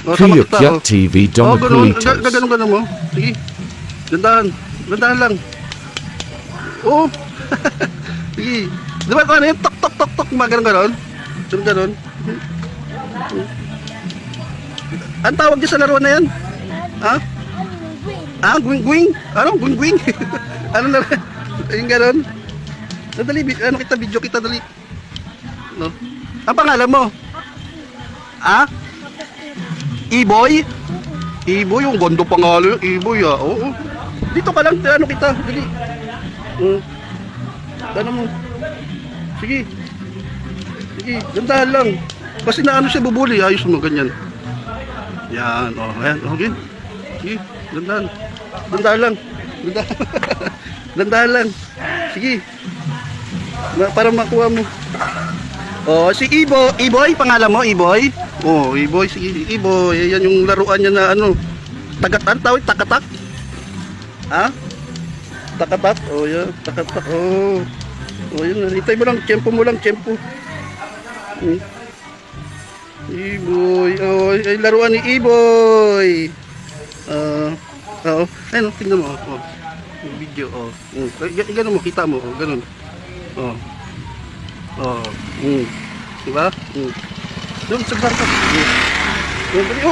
O, sama kita. Kiyakyak TV Ganun Dominitos. mo. Sige. Gandahan. Gandahan lang. Oo. Sige. Di ba ano yun? Tok, tok, tok, tok. Ganun. Ganun. Ang tawag niya sa laro na yan? Ha? Gwing-gwing? Ano? Gwing-gwing? Ano na? Yung ganun. Dali, ano kita, video kita, dali. No? Ang pangalan mo? E-boy? E-boy, yung gondo pangalan, E-boy Oo. Dito ka lang, ano kita, dali. Ano mo? Sige. Sige, gandahan lang. Kasi na ano siya bubuli, ayos mo, ganyan. Yan, ayan, okay. Sige, gandahan. Gandahan lang. Gandahan. Gandahan lang. Sige. Para makuha mo. Si E-boy, pangalan mo, E-boy? E-boy, sige, E-boy. Yan yung laruan niya na ano. Tawag, takatak? Takatak? Yan, takatak. Yan, hitay mo lang, tiyempo mo lang, tiyempo. E-boy, ay laruan ni E-boy. Ayun, tingnan mo, yung video, gano'n mo, kita mo, gano'n. Diba? Doon, sagbar ka.